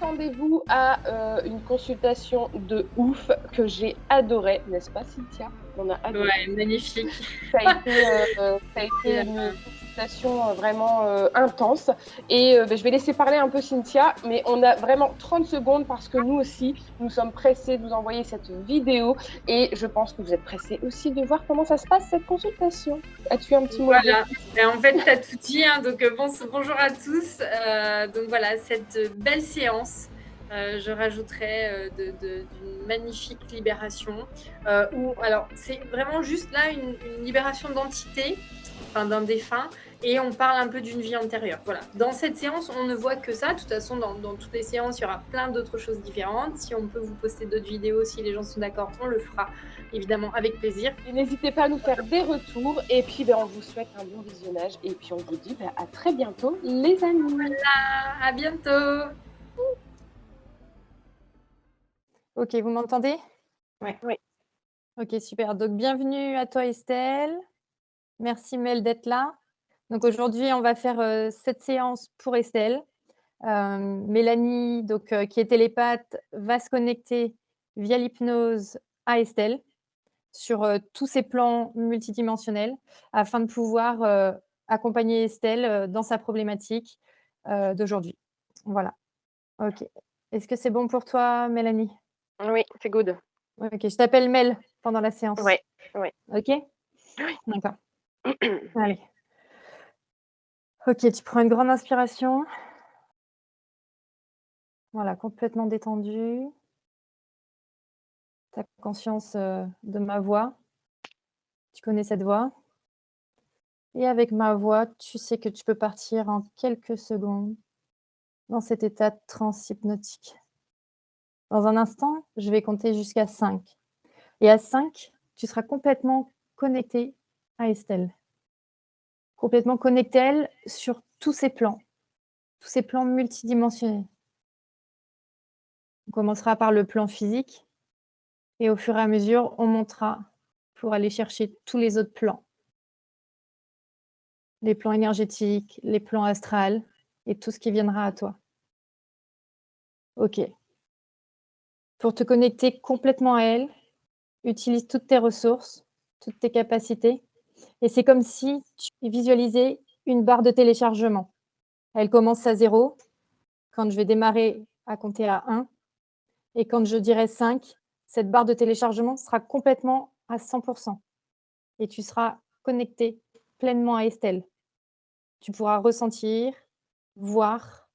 rendez-vous à une consultation de ouf que j'ai adorée, n'est-ce pas Cynthia? On a adoré. Ouais, magnifique. Ça a été une consultation vraiment intense. Et je vais laisser parler un peu Cynthia, mais on a vraiment 30 secondes parce que nous aussi, nous sommes pressés de vous envoyer cette vidéo. Et je pense que vous êtes pressés aussi de voir comment ça se passe cette consultation. As-tu un petit mot à dire? Voilà. Et en fait, tu as tout dit. Hein, donc, bonjour à tous. Donc voilà, cette belle séance, je rajouterais d'une magnifique libération. Alors, c'est vraiment juste là une libération d'entité, enfin d'un défunt, et on parle un peu d'une vie antérieure. Voilà. Dans cette séance, on ne voit que ça. De toute façon, dans toutes les séances, il y aura plein d'autres choses différentes. Si on peut vous poster d'autres vidéos, si les gens sont d'accord, on le fera évidemment avec plaisir. Et n'hésitez pas à nous faire des retours. Et puis, on vous souhaite un bon visionnage. Et puis, on vous dit à très bientôt, les amis. Voilà, à bientôt. Ok, vous m'entendez? Oui. Ok, super. Donc, bienvenue à toi, Estelle. Merci, Mel, d'être là. Donc, aujourd'hui, on va faire cette séance pour Estelle. Mélanie, donc, qui est télépathe, va se connecter via l'hypnose à Estelle sur tous ces plans multidimensionnels afin de pouvoir accompagner Estelle dans sa problématique d'aujourd'hui. Voilà. Ok. Est-ce que c'est bon pour toi, Mélanie? Oui, c'est good. Ok, je t'appelle Mel pendant la séance. Oui, oui. Ok? Oui. D'accord. Allez. Ok, tu prends une grande inspiration. Voilà, complètement détendue. Tu as conscience de ma voix. Tu connais cette voix. Et avec ma voix, tu sais que tu peux partir en quelques secondes dans cet état de transe hypnotique. Dans un instant, je vais compter jusqu'à 5. Et à 5, tu seras complètement connecté à Estelle. Complètement connecté à elle sur tous ces plans multidimensionnels. On commencera par le plan physique et au fur et à mesure, on montera pour aller chercher tous les autres plans. Les plans énergétiques, les plans astrales et tout ce qui viendra à toi. Ok. Pour te connecter complètement à elle, utilise toutes tes ressources, toutes tes capacités. Et c'est comme si tu visualisais une barre de téléchargement. Elle commence à 0. Quand je vais démarrer à compter à 1, et quand je dirai 5, cette barre de téléchargement sera complètement à 100%. Et tu seras connecté pleinement à Estelle. Tu pourras ressentir, voir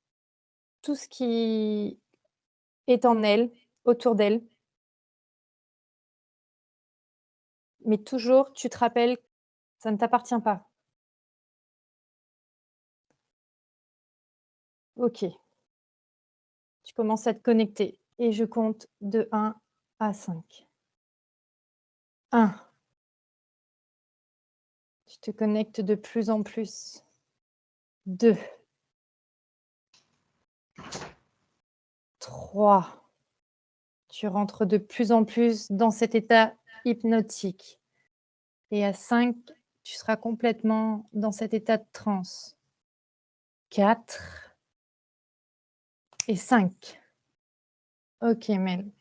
tout ce qui est en elle, autour d'elle. Mais toujours, tu te rappelles, ça ne t'appartient pas. Ok. Tu commences à te connecter. Et je compte de 1 à 5. 1. Tu te connectes de plus en plus. 2. 3. Tu rentres de plus en plus dans cet état hypnotique. Et à 5, tu seras complètement dans cet état de transe. 4 et 5. Ok, Mel.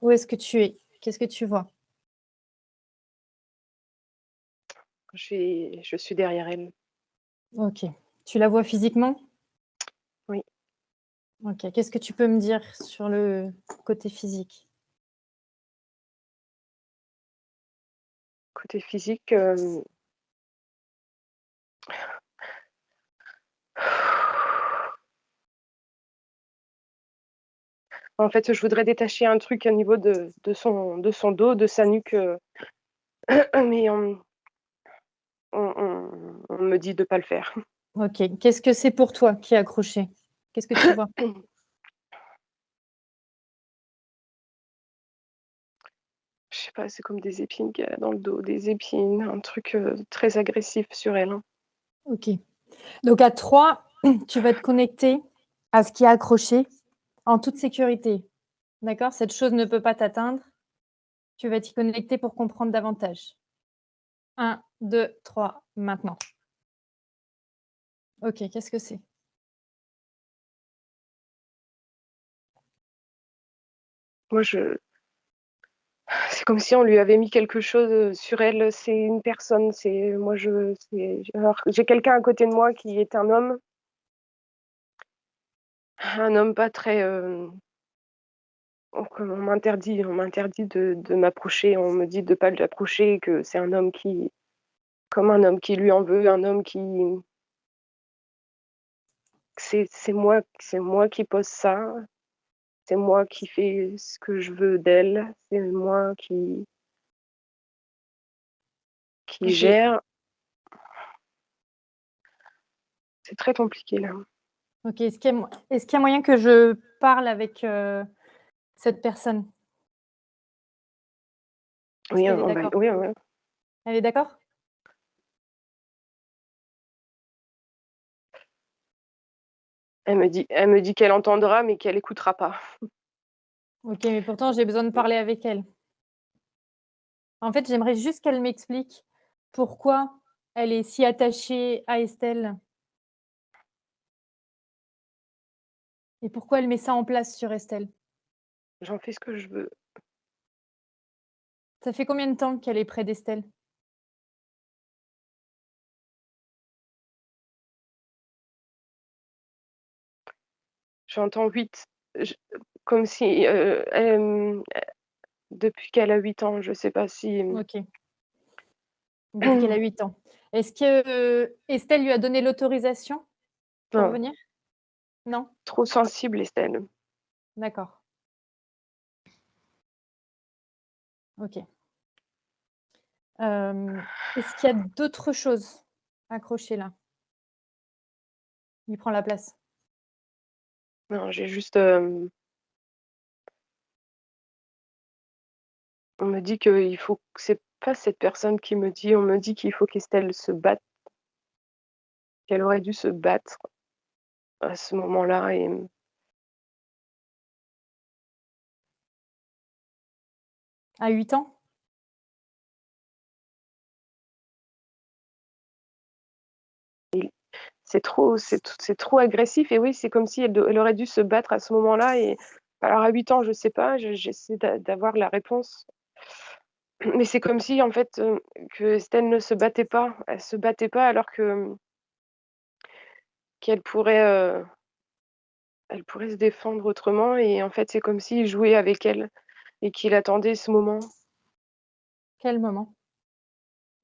Où est-ce que tu es? Qu'est-ce que tu vois? Je suis derrière elle. Ok. Tu la vois physiquement? Oui. Ok. Qu'est-ce que tu peux me dire sur le côté physique? Côté physique, en fait, je voudrais détacher un truc au niveau de son dos, de sa nuque, mais on me dit de pas le faire. Ok. Qu'est-ce que c'est pour toi qui est accroché? Qu'est-ce que tu vois? Je sais pas, c'est comme des épines qu'il y a dans le dos, des épines, un truc très agressif sur elle. Hein. Ok. Donc à 3, tu vas te connecter à ce qui est accroché en toute sécurité. D'accord? Cette chose ne peut pas t'atteindre. Tu vas t'y connecter pour comprendre davantage. 1, 2, 3, maintenant. Ok, qu'est-ce que c'est? moi, c'est comme si on lui avait mis quelque chose sur elle. C'est une personne. Alors, j'ai quelqu'un à côté de moi qui est un homme pas très. On m'interdit de m'approcher. On me dit de pas l'approcher, que c'est un homme comme un homme qui lui en veut, un homme qui. C'est moi qui pose ça. C'est moi qui fais ce que je veux d'elle. C'est moi qui Ok. gère. C'est très compliqué là. Ok. Est-ce qu'il y a moyen que je parle avec cette personne? Est-ce Oui, qu'elle est d'accord? oui, ouais. Elle est d'accord? Elle me dit qu'elle entendra, mais qu'elle écoutera pas. Ok, mais pourtant j'ai besoin de parler avec elle. En fait, j'aimerais juste qu'elle m'explique pourquoi elle est si attachée à Estelle et pourquoi elle met ça en place sur Estelle. J'en fais ce que je veux. Ça fait combien de temps qu'elle est près d'Estelle? J'entends 8. Je Comme si, depuis qu'elle a 8 ans, je sais pas si, Ok, depuis qu'elle a 8 ans. Est-ce que Estelle lui a donné l'autorisation pour non, venir? Non? trop sensible Estelle. D'accord, ok. Est-ce qu'il y a d'autres choses accrochées là? Il prend la place. Non, j'ai juste, on me dit que c'est pas cette personne qui me dit, on me dit qu'il faut qu'Estelle se batte, qu'elle aurait dû se battre à ce moment-là et À 8 ans? c'est trop agressif et oui, c'est comme si elle aurait dû se battre à ce moment-là et alors à 8 ans, je sais pas, j'essaie d'avoir la réponse. Mais c'est comme si en fait, que Estelle ne se battait pas. Elle se battait pas alors qu'elle pourrait, elle pourrait se défendre autrement et en fait, c'est comme s'il jouait avec elle et qu'il attendait ce moment, Quel moment?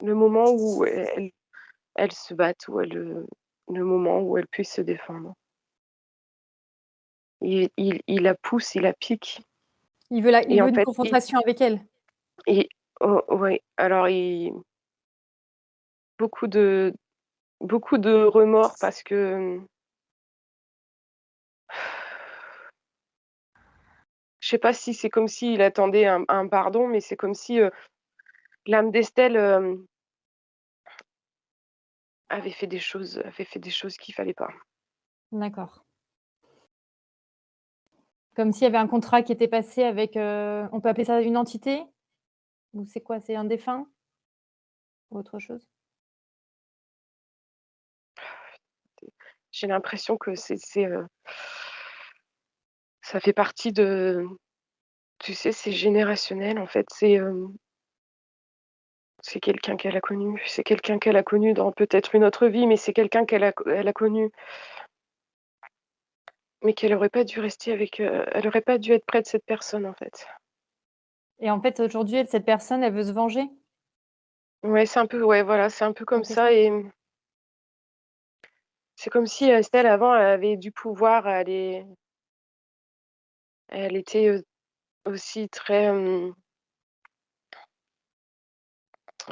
le moment où elle se batte, le moment où elle puisse se défendre. Il la pousse, il la pique Il et veut en une fait, confrontation avec elle? il oh ouais, alors il beaucoup de beaucoup de remords parce que, je sais pas si c'est comme s'il attendait un pardon, mais c'est comme si, l'âme d'Estelle, avait fait des choses qu'il fallait pas. D'accord. Comme s'il y avait un contrat qui était passé avec, on peut appeler ça une entité? Ou c'est quoi? C'est un défunt? Ou autre chose? J'ai l'impression que ça fait partie de, tu sais, c'est générationnel en fait, c'est quelqu'un qu'elle a connu. C'est quelqu'un qu'elle a connu dans peut-être une autre vie, mais c'est quelqu'un elle a connu, mais qu'elle aurait pas dû rester avec, elle aurait pas dû être près de cette personne en fait. Et en fait, aujourd'hui, cette personne, elle veut se venger? Ouais, c'est un peu, ouais, voilà, c'est un peu C'est un comme peu ça? ça et c'est comme si, Estelle avant, elle avait du pouvoir, elle était, aussi très,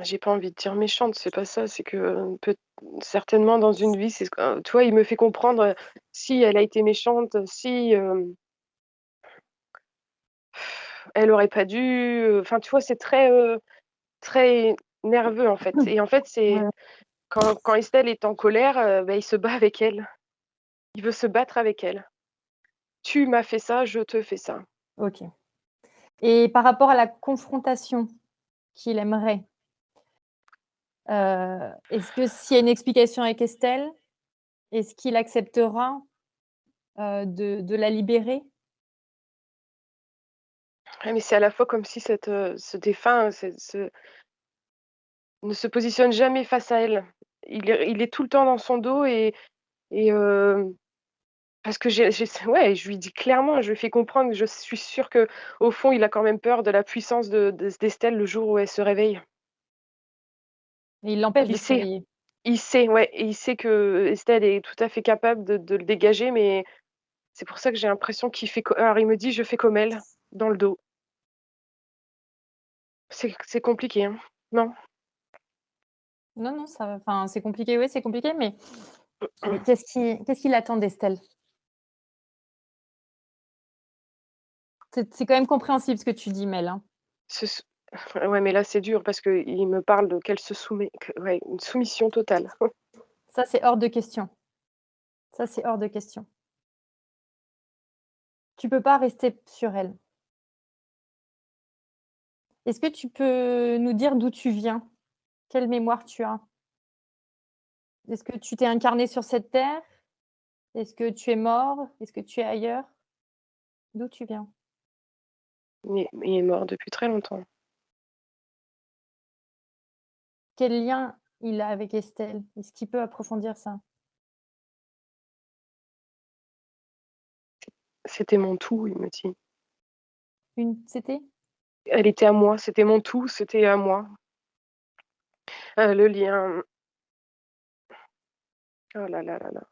j'ai pas envie de dire méchante, c'est pas ça, c'est que, peut certainement dans une vie, c'est ce que tu vois, il me fait comprendre, si elle a été méchante, si, elle aurait pas dû, enfin, tu vois, c'est très nerveux, en fait et en fait, c'est Ouais, quand Estelle est en colère, bah, il se bat avec elle. Il veut se battre avec elle. «Tu m'as fait ça, je te fais ça». OK. Et par rapport à la confrontation qu'il aimerait, est-ce que s'il y a une explication avec Estelle, est-ce qu'il acceptera, de la libérer? Ouais, mais c'est à la fois comme si ce défunt, ne se positionne jamais face à elle. Il est tout le temps dans son dos et parce que ouais, je lui dis clairement, je lui fais comprendre, je suis sûre que au fond, il a quand même peur de la puissance d'Estelle le jour où elle se réveille. Et il l'empêche Il de se sait, réveiller. il sait, ouais, et il sait que Estelle est tout à fait capable de le dégager, mais c'est pour ça que j'ai l'impression qu'il fait alors il me dit: «Je fais comme elle», dans le dos. C'est compliqué, hein. Non? Non, non, ça enfin, c'est compliqué, oui, c'est compliqué, mais qu'est-ce qu'il attend d'Estelle? C'est quand même compréhensible ce que tu dis, Mel, hein. Ce s Ouais, mais là, c'est dur parce qu'il me parle qu'elle se soumet, ouais, une soumission totale. Ça, c'est hors de question. Ça, c'est hors de question. Tu peux pas rester sur elle. Est-ce que tu peux nous dire d'où tu viens? Quelle mémoire tu as? Est-ce que tu t'es incarné sur cette terre? Est-ce que tu es mort? Est-ce que tu es ailleurs? D'où tu viens? Il est mort depuis très longtemps. Quel lien il a avec Estelle? Est-ce qu'il peut approfondir ça? C'était mon tout, il me dit. C'était? Elle était à moi, c'était mon tout, c'était à moi. Le lien, oh là là là là.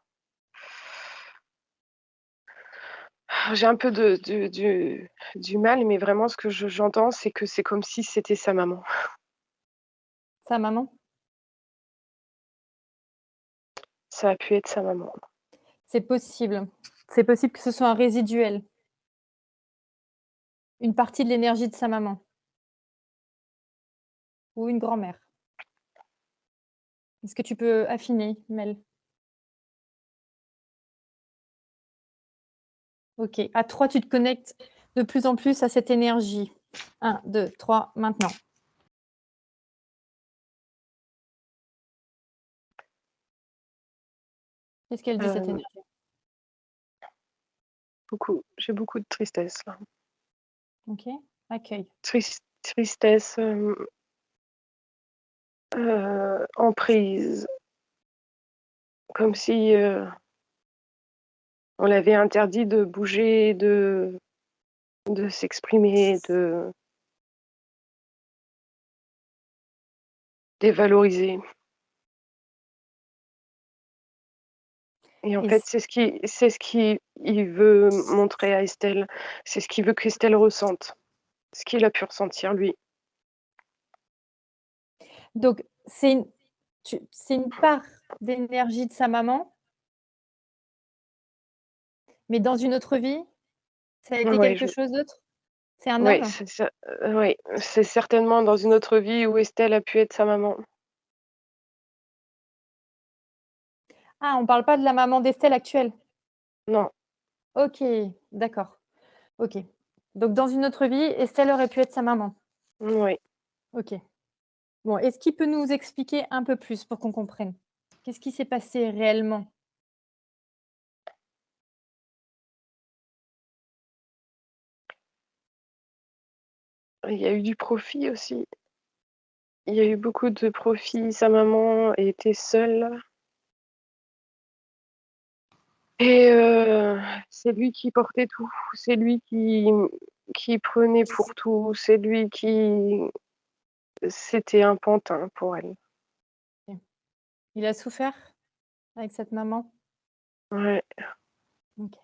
J'ai un peu du mal, mais vraiment ce que j'entends, c'est que c'est comme si c'était sa maman. Sa maman? Ça a pu être sa maman. C'est possible. C'est possible que ce soit un résiduel, une partie de l'énergie de sa maman ou une grand-mère. Est-ce que tu peux affiner, Mel? OK. À 3, tu te connectes de plus en plus à cette énergie. 1, 2, 3, maintenant. Qu'est-ce qu'elle dit, cette Hem, énergie? j'ai beaucoup de tristesse là. OK. Accueil. Tristesse, emprise, comme si, on l'avait interdit de bouger, de s'exprimer, de dévaloriser. Et en Et fait, c'est ce qui il veut montrer à Estelle. C'est ce qu'il veut qu'Estelle ressente, ce qu'il a pu ressentir lui. donc c'est une part d'énergie de sa maman, mais dans une autre vie, ça a été Ouais, quelque chose d'autre? C'est un ouais, homme? c'est ça, oui, c'est certainement dans une autre vie où Estelle a pu être sa maman. Ah, on parle pas de la maman d'Estelle actuelle? Non, OK, d'accord. OK. Donc dans une autre vie, Estelle aurait pu être sa maman? oui, OK. Bon, est-ce qu'il peut nous expliquer un peu plus pour qu'on comprenne? Qu'est-ce qui s'est passé réellement? il y a eu du profit aussi. Il y a eu beaucoup de profit. Sa maman était seule et c'est lui qui portait tout. C'est lui qui prenait pour tout. C'est lui qui C'était un pantin pour elle. OK. Il a souffert avec cette maman? Ouais. OK.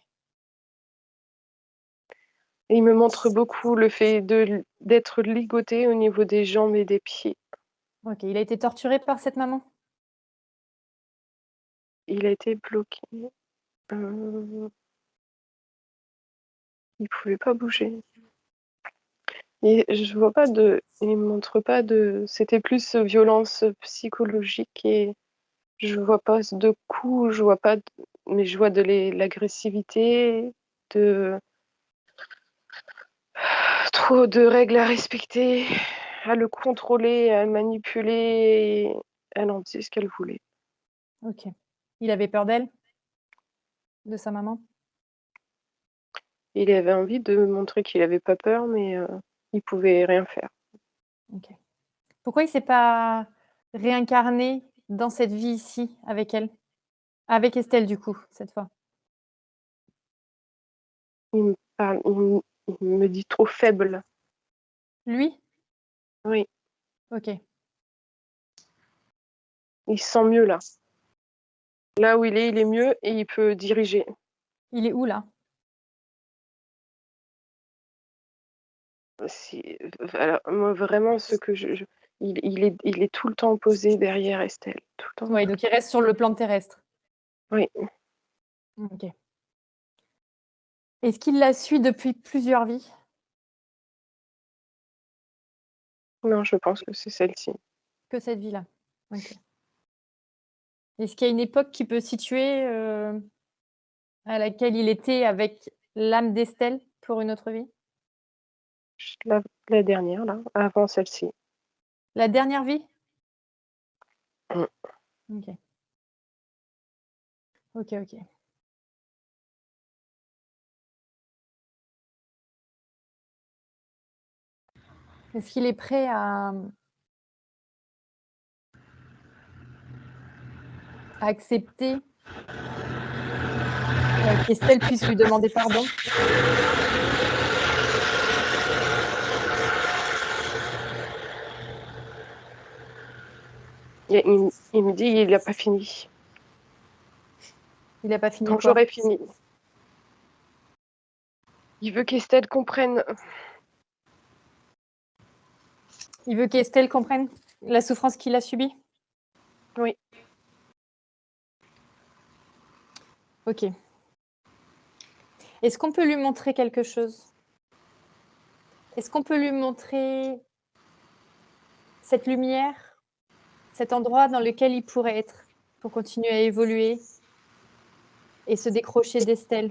Et il me montre beaucoup le fait d'être ligoté au niveau des jambes et des pieds. OK. Il a été torturé par cette maman? Il a été bloqué, heu, il pouvait pas bouger et je vois pas il me montre pas c'était plus, violence, psychologique et je vois pas de coups, je vois pas mais je vois de l'agressivité, de trop de règles à respecter, à le contrôler, à le manipuler et elle en faisait ce qu'elle voulait. OK. Il avait peur d'elle? De sa maman? Il avait envie de montrer qu'il avait pas peur, mais il pouvait rien faire. OK. Pourquoi il s'est pas réincarné dans cette vie ici avec elle? Avec Estelle du coup, cette fois? Il me dit trop faible. Lui? Oui, OK. il se sent mieux là. Là où il est mieux et il peut diriger. Il est où là? Alors, moi vraiment ce que il est tout le temps posé derrière Estelle, tout le temps. Ouais, donc il reste sur le plan terrestre. Oui, OK. Est-ce qu'il la suit depuis plusieurs vies? non, je pense que c'est celle-ci. Que cette vie-là? OK. Est-ce qu'il y a une époque qui peut situer, à laquelle il était avec l'âme d'Estelle pour une autre vie? La dernière là, avant celle-ci. La dernière vie? Mmh. OK. OK, OK. Est-ce qu'il est prêt à accepter, qu'Estelle puisse lui demander pardon? Il me dit: «Il a pas fini. Il a pas fini Quand quoi? j'aurai fini». Il veut qu'Estelle comprenne. Il veut qu'Estelle comprenne la souffrance qu'il a subie? Oui, OK. Est-ce qu'on peut lui montrer quelque chose? Est-ce qu'on peut lui montrer cette lumière, cet endroit dans lequel il pourrait être pour continuer à évoluer et se décrocher d'Estelle?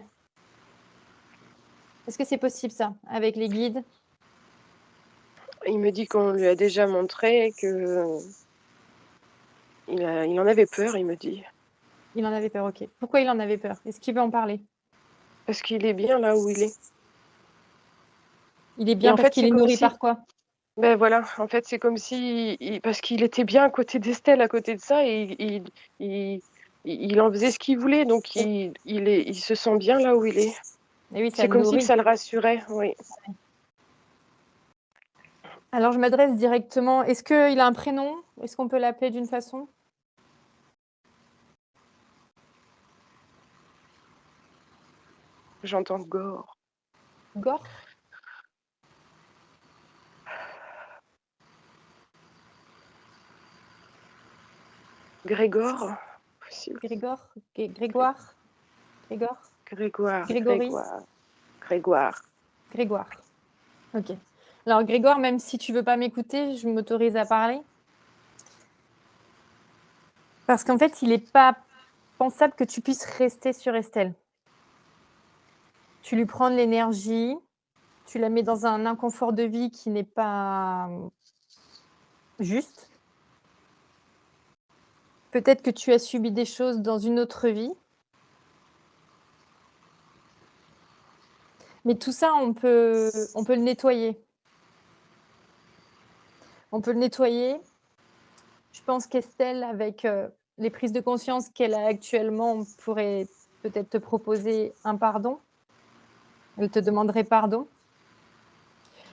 Est-ce que c'est possible ça, avec les guides? il me dit qu'on lui a déjà montré que il en avait peur, il me dit. Il en avait peur, OK. Pourquoi il en avait peur? Est-ce qu'il veut en parler? Parce qu'il est bien là où il est. Il est Et bien en parce fait, qu'il c'est est comme nourri si par quoi? ben voilà, en fait, c'est comme si parce qu'il était bien à côté d'Estelle, à côté de ça et il il en faisait ce qu'il voulait, donc il se sent bien là où il est. Et oui, ça C'est le comme si nourrit. ça le rassurait, oui. Alors je m'adresse directement est-ce qu'il a un prénom? Est-ce qu'on peut l'appeler d'une façon? J'entends Gore. Gor? Grégor? Possible. Grégor? Gré Grégoire? Grégor? Grégoire, Grégory? Grégoire. Grégoire. OK. Alors Grégoire, même si tu veux pas m'écouter, je m'autorise à parler. Parce qu'en fait, il est pas pensable que tu puisses rester sur Estelle. Tu lui prends de l'énergie, tu la mets dans un inconfort de vie qui n'est pas, juste. Peut-être que tu as subi des choses dans une autre vie. Mais tout ça, on peut le nettoyer. On peut le nettoyer. Je pense qu'Estelle, avec, les prises de conscience qu'elle a actuellement, pourrait peut-être te proposer un pardon. Elle te demanderait pardon.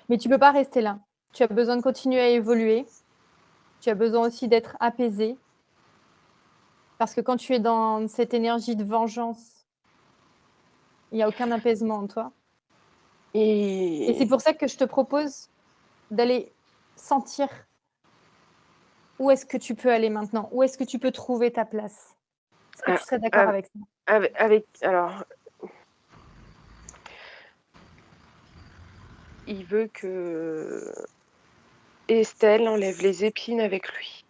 Mais tu peux pas rester là. Tu as besoin de continuer à évoluer. Tu as besoin aussi d'être apaisé. Parce que quand tu es dans cette énergie de vengeance, il y a aucun apaisement en toi. Et c'est Et pour ça que je te propose d'aller sentir où est-ce que tu peux aller maintenant? Où est-ce que tu peux trouver ta place? Est-ce que a tu serais d'accord av avec ça? avec alors, il veut que Estelle enlève les épines avec lui.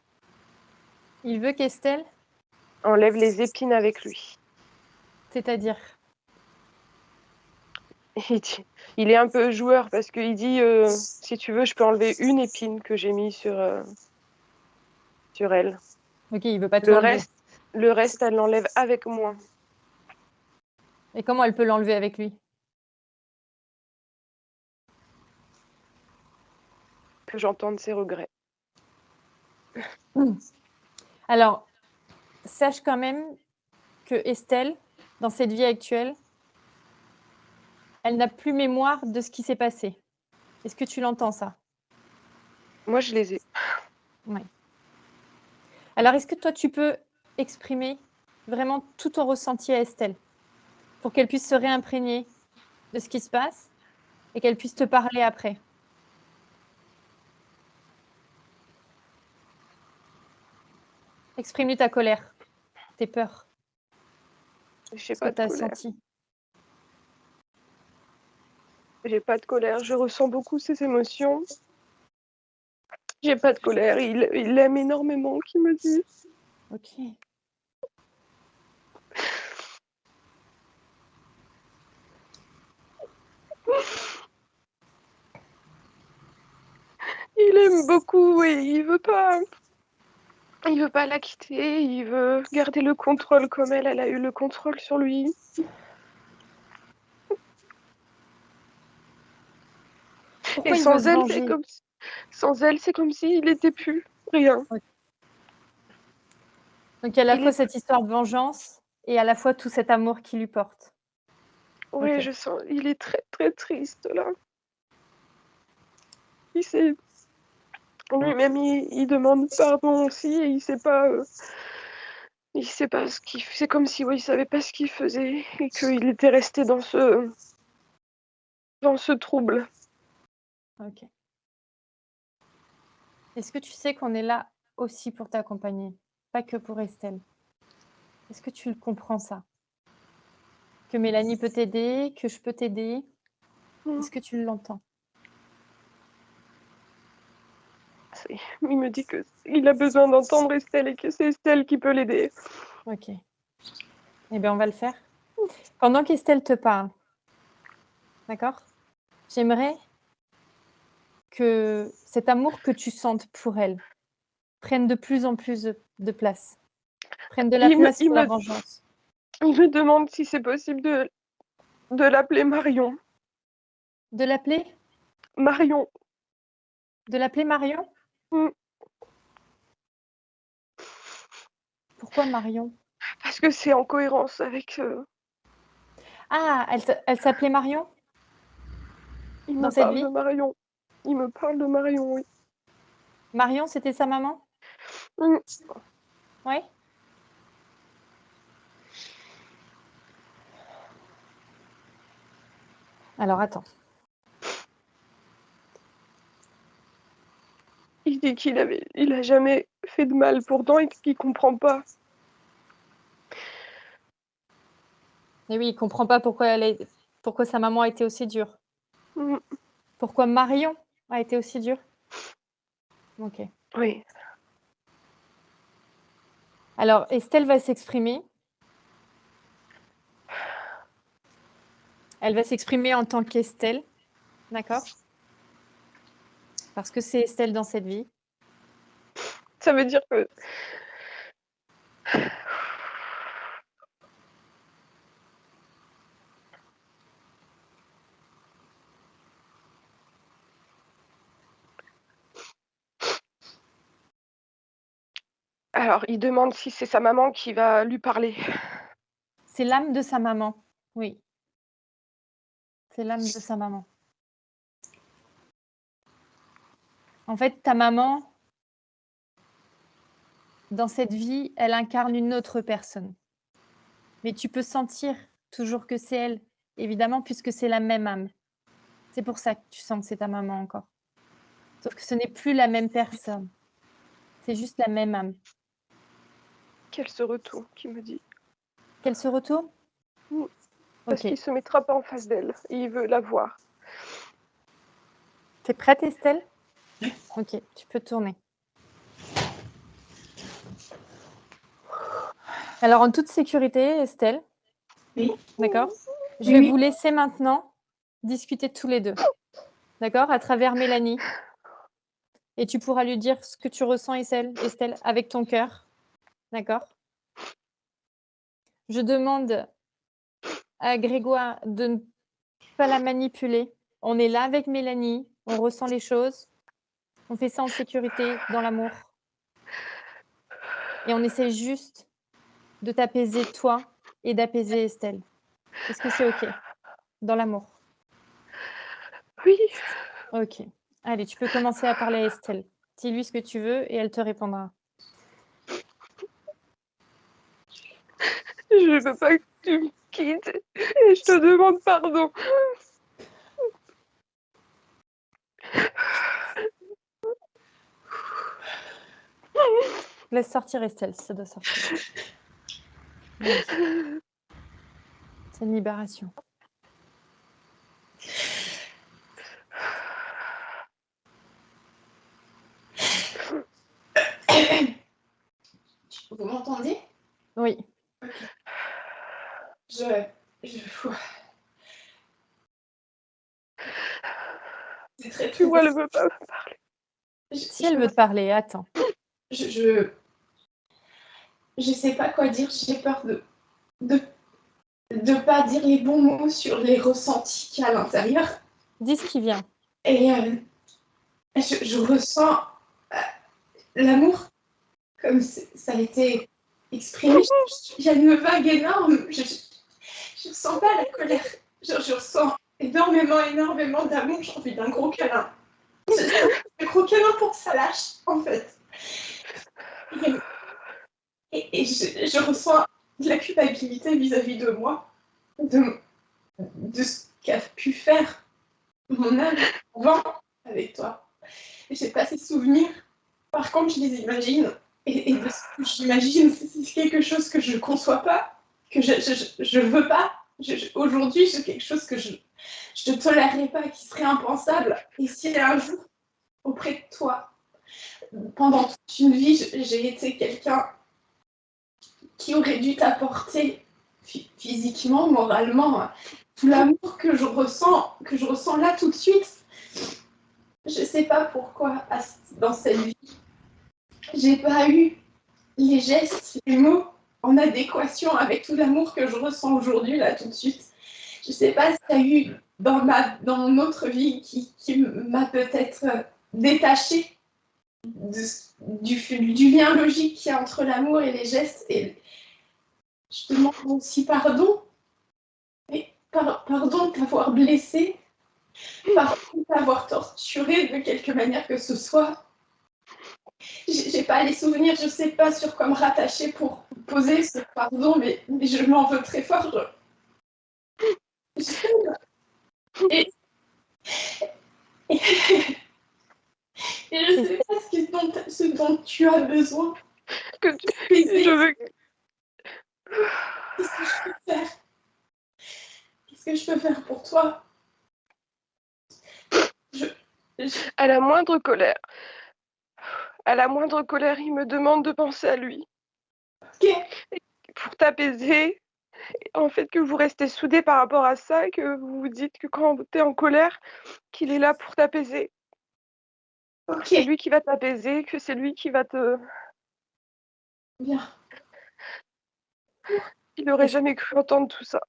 Il veut qu'Estelle, Enlève les épines avec lui. c'est-à-dire? Il dit il est un peu joueur parce qu'il dit, «Si tu veux, je peux enlever une épine que j'ai mis sur elle. OK, il veut pas tout Le enlever. reste le reste, elle l'enlève avec moi». Et comment elle peut l'enlever avec lui? que j'entende ses regrets. Alors, sache quand même que Estelle, dans cette vie actuelle, elle n'a plus mémoire de ce qui s'est passé. Est-ce que tu l'entends, ça? Moi, je les ai. Oui. Alors, est-ce que toi, tu peux exprimer vraiment tout ton ressenti à Estelle pour qu'elle puisse se réimprégner de ce qui se passe et qu'elle puisse te parler après? Exprime-lui ta colère, tes peurs, J'ai ce que pas de tu as colère. senti. J'ai pas de colère. Je ressens beaucoup ses émotions. J'ai pas de colère. Il l'aime énormément, qui me dit. Ok. Il aime beaucoup et il veut pas la quitter. Il veut garder le contrôle comme elle a eu le contrôle sur lui. Pourquoi Et il veut sans se elle, venger? sans elle, c'est comme s'il était plus rien. Donc, il y a à la Il fois est... cette histoire de vengeance et à la fois tout cet amour qu'il lui porte. Ouais, Ok. je sens. Il est très très triste là. Il sait. Lui-même, il demande pardon aussi et il sait pas. Il sait pas ce qu'il. C'est comme si, ouais, il savait pas ce qu'il faisait et qu'il était resté dans ce trouble. Ok. Est-ce que tu sais qu'on est là aussi pour t'accompagner, pas que pour Estelle? Est-ce que tu le comprends, ça? Que Mélanie peut t'aider, que je peux t'aider? Est-ce que tu l'entends? Il me dit que il a besoin d'entendre Estelle et que c'est Estelle qui peut l'aider. Ok. Eh bien, on va le faire. Pendant qu'Estelle te parle, d'accord? J'aimerais que cet amour que tu sentes pour elle prenne de plus en plus de place, prenne de la Il me, place il pour la me, vengeance. il me demande si c'est possible de l'appeler Marion. De l'appeler? Marion. De l'appeler Marion? Mm. Pourquoi Marion? Parce que c'est en cohérence avec. Ah, elle s'appelait Marion Il me dans cette parle de vie? Marion. Il me parle de Marion, oui. Marion, c'était sa maman? Mm. Oui? Alors attends. Il dit il a jamais fait de mal pourtant et qu'il comprend pas. Et oui, il comprend pas pourquoi sa maman a été aussi dure. Mm. Pourquoi Marion a été aussi dure? Ok. Oui. Alors, Estelle va s'exprimer. Elle va s'exprimer en tant qu'Estelle, d'accord? Parce que c'est Estelle dans cette vie. Ça veut dire que. Alors, il demande si c'est sa maman qui va lui parler. C'est l'âme de sa maman, oui. C'est l'âme de sa maman. En fait, ta maman, dans cette vie, elle incarne une autre personne. Mais tu peux sentir toujours que c'est elle, évidemment, puisque c'est la même âme. C'est pour ça que tu sens que c'est ta maman encore. Sauf que ce n'est plus la même personne. C'est juste la même âme. Qu'elle se retourne, qui me dit. Qu'elle se retourne? Parce Ok. qu'il se mettra pas en face d'elle. Il veut la voir. T'es prête, Estelle? Ok, tu peux tourner. Alors, en toute sécurité, Estelle, Oui. d'accord? Je Oui, vais oui. vous laisser maintenant discuter tous les deux, d'accord? À travers Mélanie. Et tu pourras lui dire ce que tu ressens, Estelle, avec ton cœur, d'accord? Je demande à Grégoire de ne pas la manipuler. On est là avec Mélanie, on ressent les choses, On fait ça en sécurité, dans l'amour. Et on essaie juste de t'apaiser toi et d'apaiser Estelle. Est-ce que c'est OK? Dans l'amour? Oui, OK. Allez, tu peux commencer à parler à Estelle. Dis-lui ce que tu veux et elle te répondra. je veux pas que tu me quittes et je te demande pardon. Laisse sortir Estelle, si ça doit sortir. Oui. C'est une libération. Vous m'entendez? Oui. Je... C'est très, Tu très... vois, elle veut pas me parler. Si elle veut te parler, attends. Je sais pas quoi dire, j'ai peur de pas dire les bons mots sur les ressentis qu'il y a à l'intérieur. Dis ce qui vient. Et je ressens l'amour comme ça a été exprimé. Il y a une vague énorme. Je ressens pas la colère. Je ressens énormément d'amour. J'ai envie d'un gros câlin. Un gros câlin pour que ça lâche, en fait. Et je ressens de la culpabilité vis-à-vis de moi, de ce qu'a pu faire mon âme avant avec toi. Et j'ai pas ces souvenirs. Par contre, je les imagine. Et de ce que j'imagine, c'est quelque chose que je ne conçois pas, que je veux pas. Aujourd'hui, c'est quelque chose que je ne tolérerais pas, qui serait impensable. Et si un jour, auprès de toi, pendant toute une vie, j'ai été quelqu'un qui aurait dû t'apporter physiquement, moralement, tout l'amour que je ressens là tout de suite, je ne sais pas pourquoi, dans cette vie, j'ai pas eu les gestes, les mots en adéquation avec tout l'amour que je ressens aujourd'hui, là, tout de suite. Je ne sais pas si tu as eu dans mon autre vie qui m'a peut-être détachée du lien logique qu'il y a entre l'amour et les gestes. Et je te demande aussi pardon. Et pardon de t'avoir blessée, pardon de t'avoir torturée de quelque manière que ce soit. J'ai pas les souvenirs, je sais pas sur quoi me rattacher pour poser ce pardon, mais je m'en veux très fort. Et je sais pas ce dont tu as besoin. Je veux... Qu'est-ce que je peux faire? Qu'est-ce que je peux faire pour toi? À la moindre colère, il me demande de penser à lui. Okay. Pour t'apaiser, en fait, que vous restez soudés par rapport à ça, que vous vous dites que quand tu es en colère, qu'il est là pour t'apaiser. Okay. C'est lui qui va t'apaiser, que c'est lui qui va te... Bien. Il n'aurait jamais cru entendre tout ça.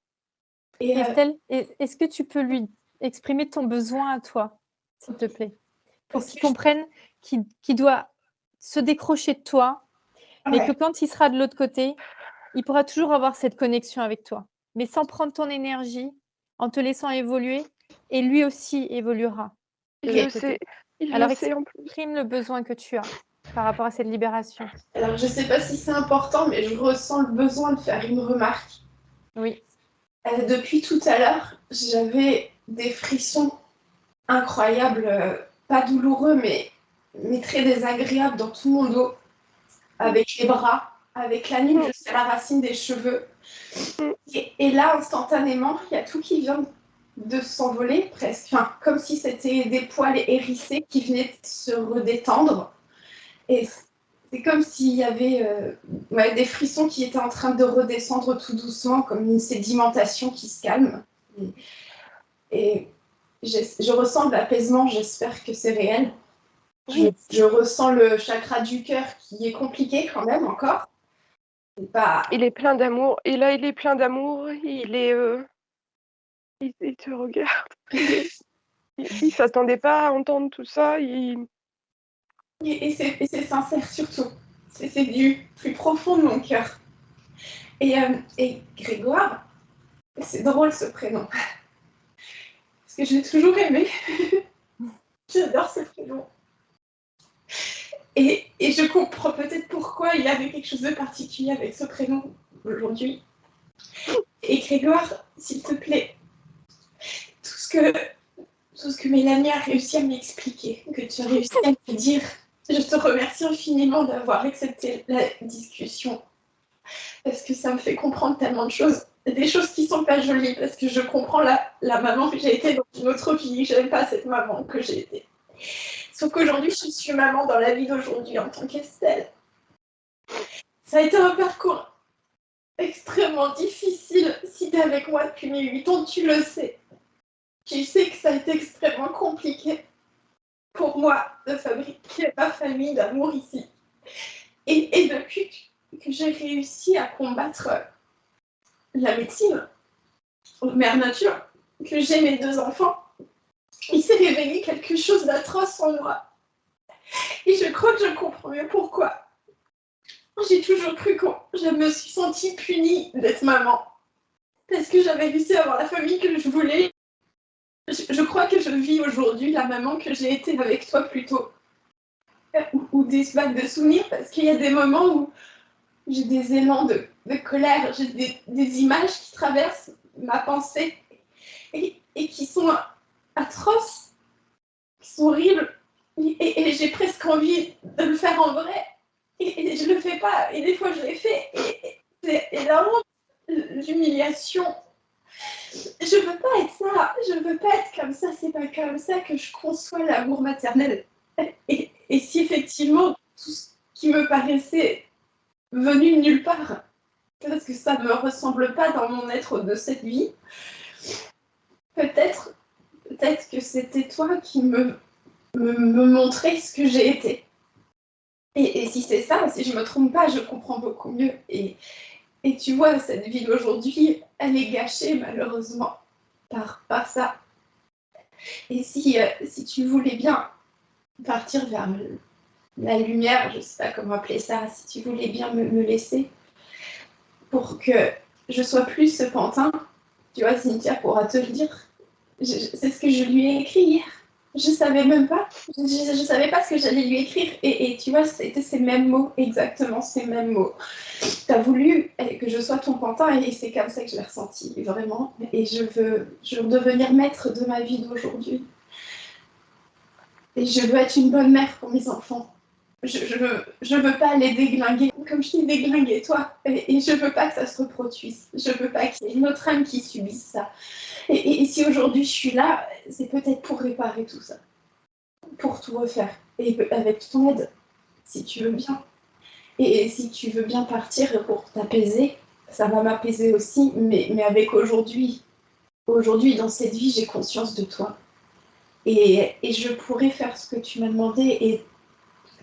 Et Estelle, est-ce que tu peux lui exprimer ton besoin à toi, s'il te plaît, pour qu'il comprenne qu'il doit se décrocher de toi, mais que quand il sera de l'autre côté, il pourra toujours avoir cette connexion avec toi, mais sans prendre ton énergie, en te laissant évoluer, et lui aussi évoluera. Il le sait. Alors exprime le besoin que tu as par rapport à cette libération. Alors je ne sais pas si c'est important, mais je ressens le besoin de faire une remarque. Oui. Depuis tout à l'heure, j'avais des frissons incroyables, pas douloureux, mais très désagréables dans tout mon dos, avec les bras, avec la nuque jusqu'à la racine des cheveux. Et là, instantanément, il y a tout qui vient de s'envoler presque, enfin, comme si c'était des poils hérissés qui venaient de se redétendre. Et c'est comme s'il y avait des frissons qui étaient en train de redescendre tout doucement, comme une sédimentation qui se calme. Et je ressens de l'apaisement, j'espère que c'est réel. Je ressens le chakra du cœur qui est compliqué quand même encore. Il est plein d'amour. Et là, il est plein d'amour. Il te regarde. Il s'attendait pas à entendre tout ça. Et c'est sincère surtout. C'est du plus profond de mon cœur. Et Grégoire, c'est drôle ce prénom. Parce que je l'ai toujours aimé. J'adore ce prénom. Et je comprends peut-être pourquoi il avait quelque chose de particulier avec ce prénom aujourd'hui. Et Grégoire, s'il te plaît, tout ce que Mélanie a réussi à m'expliquer, que tu as réussi à me dire, je te remercie infiniment d'avoir accepté la discussion. Parce que ça me fait comprendre tellement de choses. Des choses qui sont pas jolies, parce que je comprends la maman que j'ai été dans une autre vie. Je n'aime pas cette maman que j'ai été. Sauf qu'aujourd'hui, je suis maman dans la vie d'aujourd'hui en tant qu'Estelle. Ça a été un parcours extrêmement difficile. Si tu es avec moi depuis mes 8 ans, tu le sais. Tu sais que ça a été extrêmement compliqué pour moi de fabriquer ma famille d'amour ici. Et depuis que j'ai réussi à combattre la médecine, mère nature, que j'ai mes 2 enfants, il s'est réveillé quelque chose d'atroce en moi. Et je crois que je comprends mieux pourquoi. J'ai toujours cru que je me suis sentie punie d'être maman. Parce que j'avais réussi à avoir la famille que je voulais. Je crois que je vis aujourd'hui la maman que j'ai été avec toi plus tôt. Ou des vagues de souvenirs, parce qu'il y a des moments où j'ai des élans de colère, j'ai des images qui traversent ma pensée et qui sont atroces, qui sont horribles. Et j'ai presque envie de le faire en vrai. Et je le fais pas. Et des fois, je l'ai fait. Et la honte, l'humiliation. Je veux pas être ça. Je veux pas être comme ça. C'est pas comme ça que je conçois l'amour maternel. Et si effectivement, tout ce qui me paraissait venu de nulle part, parce que ça ne me ressemble pas dans mon être de cette vie, peut-être que c'était toi qui me montrait ce que j'ai été. Et si c'est ça, si je me trompe pas, je comprends beaucoup mieux. Et tu vois, cette vie d'aujourd'hui, elle est gâchée malheureusement par ça. Et si tu voulais bien partir vers la lumière, je sais pas comment appeler ça, si tu voulais bien me laisser pour que je sois plus ce pantin, tu vois, Cynthia pourra te le dire. C'est ce que je lui ai écrit hier. Je savais même pas. Je savais pas ce que j'allais lui écrire. Et tu vois, c'était ces mêmes mots, exactement ces mêmes mots. Tu as voulu que je sois ton pantin et c'est comme ça que je l'ai ressenti, vraiment. Et je veux devenir maître de ma vie d'aujourd'hui. Et je veux être une bonne mère pour mes enfants. Je veux pas les déglinguer, comme je t'ai déglingué toi. Et je veux pas que ça se reproduise. Je veux pas qu'il y ait une autre âme qui subisse ça. Et si aujourd'hui je suis là, c'est peut-être pour réparer tout ça, pour tout refaire. Et avec ton aide, si tu veux bien. Et si tu veux bien partir pour t'apaiser, ça va m'apaiser aussi, mais avec aujourd'hui, dans cette vie, j'ai conscience de toi. Et je pourrais faire ce que tu m'as demandé, et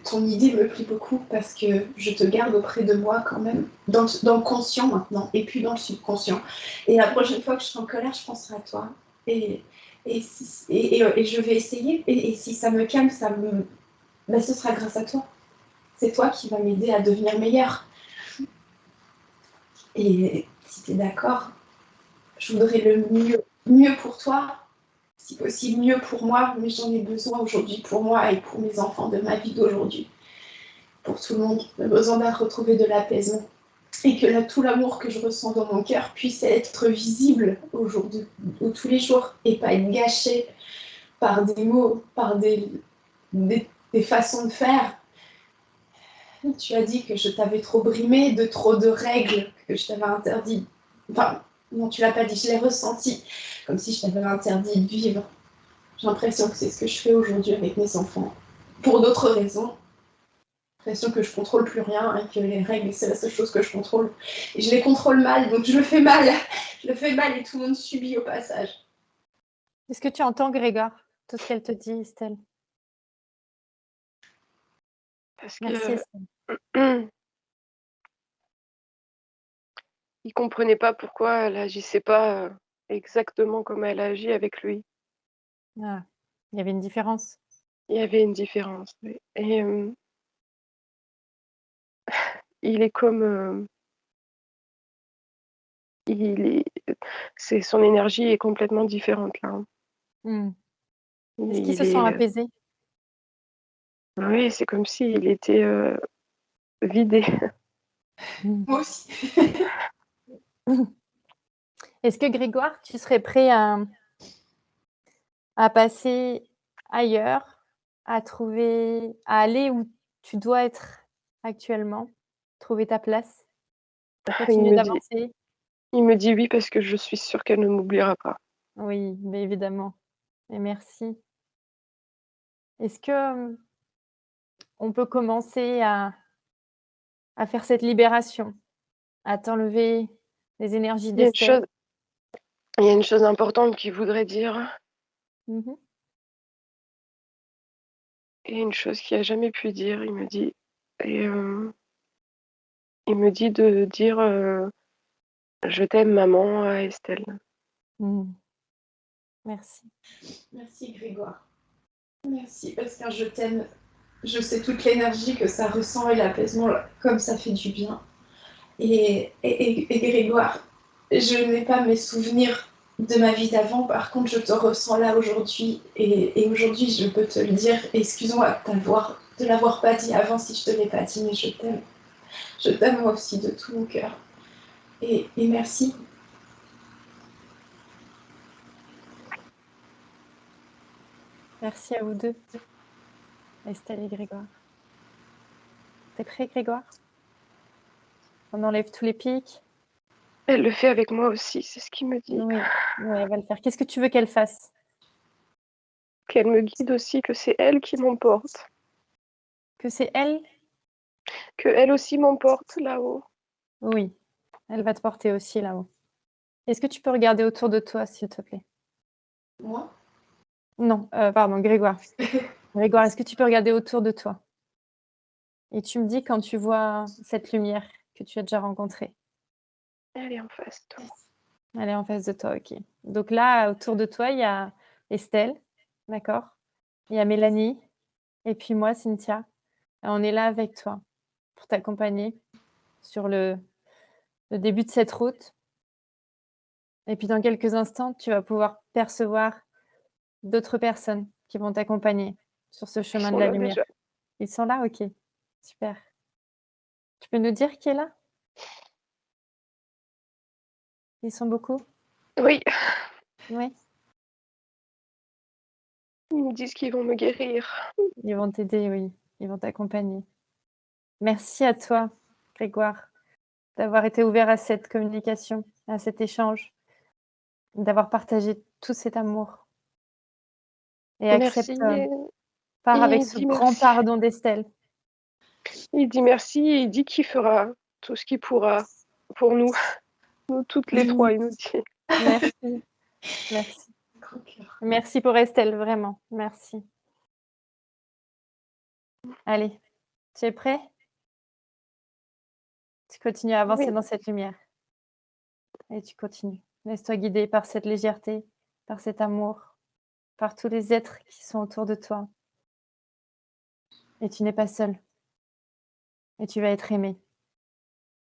ton idée me plaît beaucoup parce que je te garde auprès de moi quand même, dans le conscient maintenant, et puis dans le subconscient. Et la prochaine fois que je serai en colère, je penserai à toi. Et je vais essayer, et si ça me calme, ce sera grâce à toi. C'est toi qui vas m'aider à devenir meilleure. Et si tu es d'accord, je voudrais le mieux pour toi, si possible mieux pour moi, mais j'en ai besoin aujourd'hui pour moi et pour mes enfants de ma vie d'aujourd'hui. Pour tout le monde, j'ai besoin de retrouver de l'apaisement. Et que tout l'amour que je ressens dans mon cœur puisse être visible aujourd'hui, ou tous les jours, et pas être gâché par des mots, par des façons de faire. Tu as dit que je t'avais trop brimé, trop de règles, que je t'avais interdit. Enfin, non, tu l'as pas dit, je l'ai ressenti, comme si je t'avais interdit de vivre. J'ai l'impression que c'est ce que je fais aujourd'hui avec mes enfants. Pour d'autres raisons. J'ai l'impression que je contrôle plus rien et que les règles, c'est la seule chose que je contrôle. Et je les contrôle mal, donc je le fais mal. Je le fais mal et tout le monde subit au passage. Est-ce que tu entends, Grégoire, tout ce qu'elle te dit, Estelle? Parce Merci, que Estelle. il comprenait pas pourquoi elle agissait pas exactement comme elle agit avec lui. Ah, il y avait une différence. Il y avait une différence. Oui. Et il est comme. Son énergie est complètement différente là. Hein. Hmm. Est-ce qu'il Il se sent est. apaisé? Oui, c'est comme s'il était vidé. Moi aussi. Est-ce que Grégoire, tu serais prêt à passer ailleurs, à aller où tu dois être actuellement, trouver ta place, Il continuer me dit, d'avancer? il me dit oui parce que je suis sûre qu'elle ne m'oubliera pas. Oui, mais évidemment. Et merci. Est-ce que on peut commencer à faire cette libération, à t'enlever les énergies Il y a une d'Estelle? chose, il y a une chose importante qu'il voudrait dire Mmh. et une chose qu'il n'a jamais pu dire. Il me dit et il me dit de dire je t'aime maman à Estelle. Mmh. Merci. Merci Grégoire. Merci parce que je t'aime. Je sais toute l'énergie que ça ressent et l'apaisement, comme ça fait du bien. Et Grégoire, je n'ai pas mes souvenirs de ma vie d'avant, par contre je te ressens là aujourd'hui. Et aujourd'hui je peux te le dire, excuse-moi de l'avoir pas dit avant si je te l'ai pas dit, mais je t'aime. Je t'aime moi aussi de tout mon cœur. Et merci. Merci à vous deux, Estelle et Grégoire. T'es prêt, Grégoire? On enlève tous les pics? Elle le fait avec moi aussi, c'est ce qu'il me dit. Oui, ouais, elle va le faire. Qu'est-ce que tu veux qu'elle fasse? Qu'elle me guide aussi, que c'est elle qui m'emporte. Que c'est elle? Que elle aussi m'emporte là-haut. Oui, elle va te porter aussi là-haut. Est-ce que tu peux regarder autour de toi, s'il te plaît? Moi? Non, pardon, Grégoire. Grégoire, est-ce que tu peux regarder autour de toi? Et tu me dis quand tu vois cette lumière que tu as déjà rencontrée. Elle est en face de toi. Elle est en face de toi, OK. Donc là, autour de toi, il y a Estelle, d'accord? Il y a Mélanie et puis moi, Cynthia. Et on est là avec toi pour t'accompagner sur le début de cette route. Et puis dans quelques instants, tu vas pouvoir percevoir d'autres personnes qui vont t'accompagner sur ce Ils chemin de sont la là lumière. déjà. Ils sont là? OK, super. Tu peux nous dire qui est là? Ils sont beaucoup? Oui, Oui, ils me disent qu'ils vont me guérir. ils vont t'aider, oui, ils vont t'accompagner. Merci à toi, Grégoire, d'avoir été ouvert à cette communication, à cet échange, d'avoir partagé tout cet amour et Merci. accepte, pars avec Il ce dit grand merci. pardon d'Estelle. Il dit merci et il dit qu'il fera tout ce qu'il pourra pour nous. Nous toutes les trois, il nous dit. Merci, merci. Grand cœur. Merci pour Estelle, vraiment, merci. Allez, tu es prêt? Tu continues à Oui, avancer dans cette lumière et tu continues. Laisse-toi guider par cette légèreté, par cet amour, par tous les êtres qui sont autour de toi. Et tu n'es pas seul. Et tu vas être aimé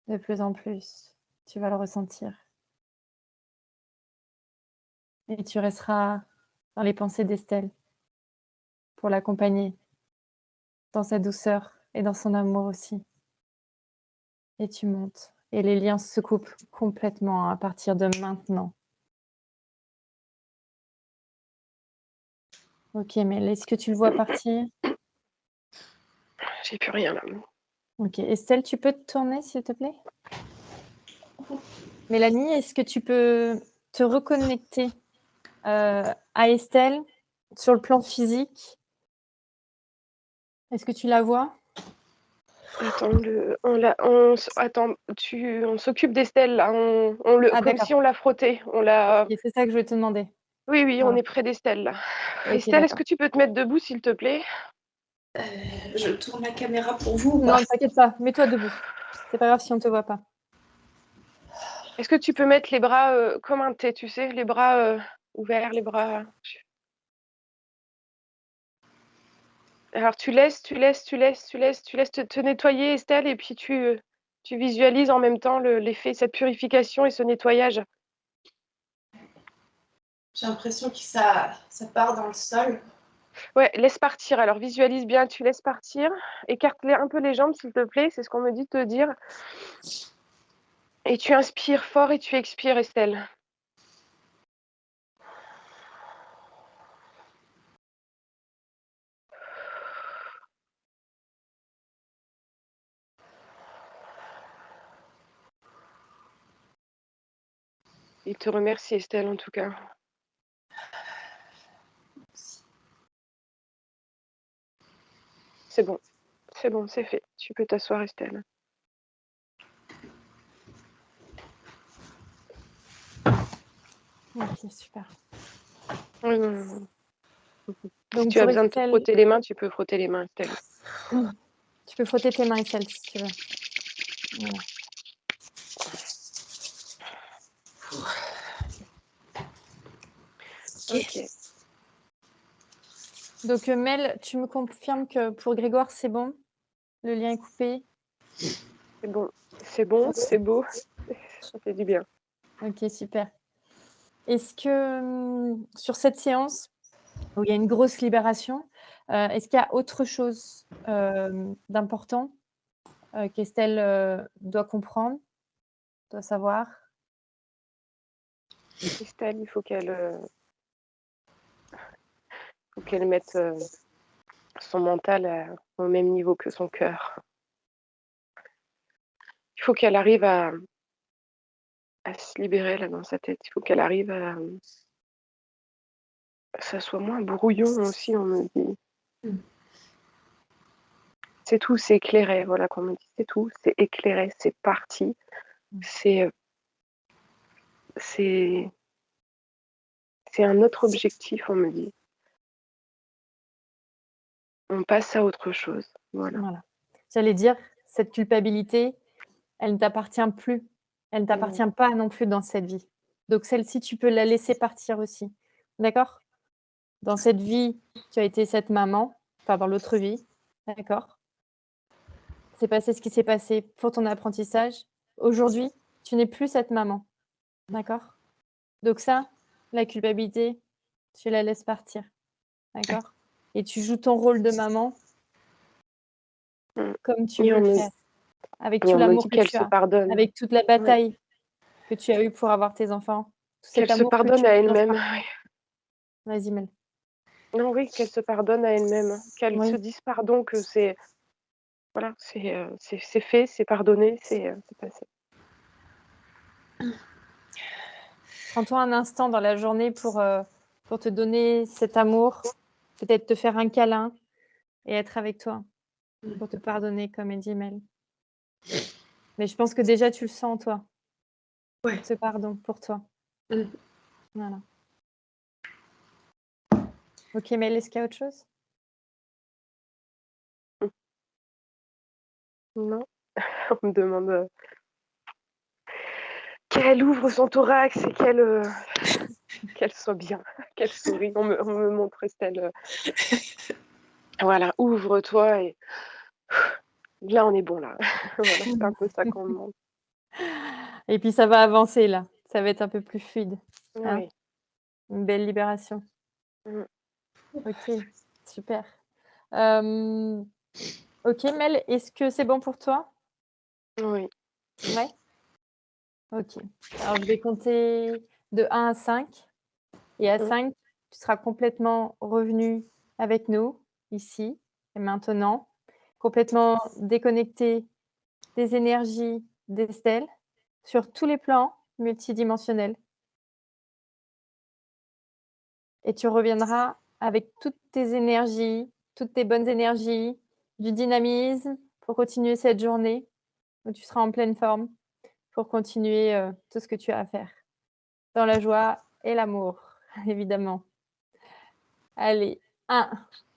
de plus en plus. Tu vas le ressentir. Et tu resteras dans les pensées d'Estelle pour l'accompagner dans sa douceur et dans son amour aussi. Et tu montes. Et les liens se coupent complètement à partir de maintenant. Ok, mais est-ce que tu le vois partir? j'ai plus rien là. Ok, Estelle, tu peux te tourner s'il te plaît? Mélanie, est-ce que tu peux te reconnecter à Estelle sur le plan physique? Est-ce que tu la vois? Attends, on s'occupe d'Estelle là, Ah comme d'accord, si on l'a frotté. et c'est ça que je voulais te demander. Oui, oui, on Ah, est près d'Estelle là. ok, Estelle, est-ce d'accord. que tu peux te mettre debout s'il te plaît? Je tourne la caméra pour vous ou Non, pas? ne t'inquiète pas, mets-toi debout. C'est pas grave si on te voit pas. Est-ce que tu peux mettre les bras comme un T, tu sais, les bras ouverts, les bras. Alors tu laisses te nettoyer, Estelle, et puis tu visualises en même temps l'effet, cette purification et ce nettoyage. J'ai l'impression que ça part dans le sol. Ouais, laisse partir. Alors visualise bien, tu laisses partir. Écarte un peu les jambes, s'il te plaît, c'est ce qu'on me dit de te dire. Et tu inspires fort et tu expires, Estelle. Il te remercie, Estelle, en tout cas. C'est bon, c'est fait. Tu peux t'asseoir, Estelle. Ok, super. Oui. Si Donc tu as pour besoin de te Estelle, frotter les mains, tu peux frotter les mains, Estelle. tu peux frotter tes mains, Estelle, si tu veux. Voilà. Ok. Donc Mel, tu me confirmes que pour Grégoire, c'est bon? Le lien est coupé? C'est bon, c'est beau. Ça fait du bien. Ok, super. Est-ce que sur cette séance, où il y a une grosse libération, est-ce qu'il y a autre chose d'important qu'Estelle doit comprendre, doit savoir? Estelle, il faut qu'elle mette son mental au même niveau que son cœur. Il faut qu'elle arrive à se libérer là dans sa tête. Il faut qu'elle arrive à ça soit moins brouillon aussi, on me dit. C'est tout, c'est éclairé, voilà qu'on me dit. C'est tout, c'est éclairé, c'est parti. C'est un autre objectif, on me dit. On passe à autre chose. Voilà. Voilà. J'allais dire, cette culpabilité, elle ne t'appartient plus. Elle ne t'appartient pas non plus dans cette vie. Donc celle-ci, tu peux la laisser partir aussi. D'accord? Dans cette vie, tu as été cette maman, enfin dans l'autre vie, d'accord? C'est passé ce qui s'est passé pour ton apprentissage. Aujourd'hui, tu n'es plus cette maman, d'accord? Donc ça, la culpabilité, tu la laisses partir, d'accord? Et tu joues ton rôle de maman comme tu Et veux on le me, faire, avec et tout on me l'amour dit que qu'elle tu se as, pardonne. avec toute la bataille que tu as eue pour avoir tes enfants, tout cet Qu'elle se amour que pardonne tu à as elle-même. transformé. Vas-y, Mel. Non, oui, qu'elle se pardonne à elle-même. Qu'elle Oui. se dise pardon, que c'est voilà, c'est fait, c'est pardonné, c'est passé. Prends-toi un instant dans la journée pour te donner cet amour, peut-être te faire un câlin et être avec toi pour te pardonner, comme elle dit Mel. Mais je pense que déjà, tu le sens, toi, Ouais. ce pardon pour toi. Voilà. Ok, Mel, est-ce qu'il y a autre chose? Non, on me demande qu'elle ouvre son thorax et qu'elle soit bien, qu'elle sourit. On me montre Estelle. Voilà, ouvre-toi et là, on est bon, là. Voilà, c'est un peu ça qu'on demande. Et puis, ça va avancer, là. Ça va être un peu plus fluide. Hein? Oui. Une belle libération. Ok, super. Ok, Mel, est-ce que c'est bon pour toi? Oui. Ouais. Ok. Alors, je vais compter de 1 à 5. Et à 5, tu seras complètement revenu avec nous, ici et maintenant, complètement déconnecté des énergies d'Estelle sur tous les plans multidimensionnels. Et tu reviendras avec toutes tes énergies, toutes tes bonnes énergies, du dynamisme pour continuer cette journée où tu seras en pleine forme pour continuer tout ce que tu as à faire. Dans la joie et l'amour, évidemment. Allez, 1.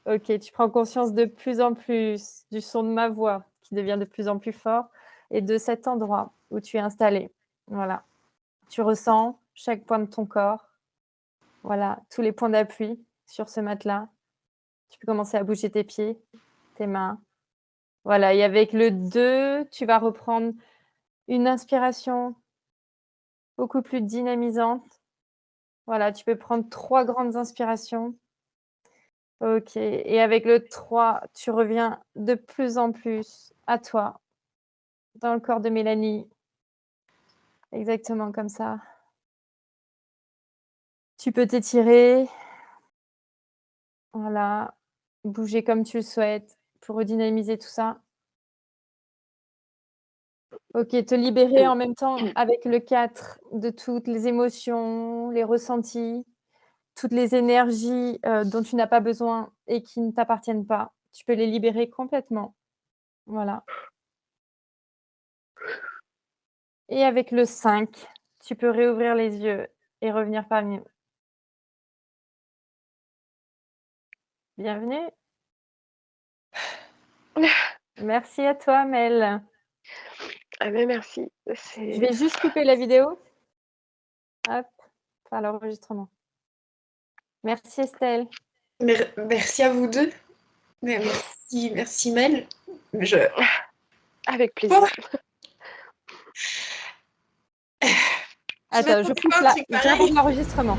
Ok, tu prends conscience de plus en plus du son de ma voix qui devient de plus en plus fort et de cet endroit où tu es installé. Voilà. Tu ressens chaque point de ton corps. Voilà, tous les points d'appui sur ce matelas. Tu peux commencer à bouger tes pieds, tes mains. Voilà, et avec le 2, tu vas reprendre une inspiration beaucoup plus dynamisante. Voilà, tu peux prendre 3 grandes inspirations. OK, et avec le 3, tu reviens de plus en plus à toi, dans le corps de Mélanie. Exactement comme ça. Tu peux t'étirer. Voilà, bouger comme tu le souhaites pour redynamiser tout ça. OK, te libérer en même temps avec le 4 de toutes les émotions, les ressentis, toutes les énergies, dont tu n'as pas besoin et qui ne t'appartiennent pas. Tu peux les libérer complètement. Voilà, et avec le 5, tu peux réouvrir les yeux et revenir parmi nous. Bienvenue. Merci à toi, Mel. Ah ben merci. Je vais juste couper la vidéo. Hop, faire l'enregistrement. Merci Estelle. Merci à vous deux. Merci Mel. Avec plaisir. Attends, je coupe l'enregistrement.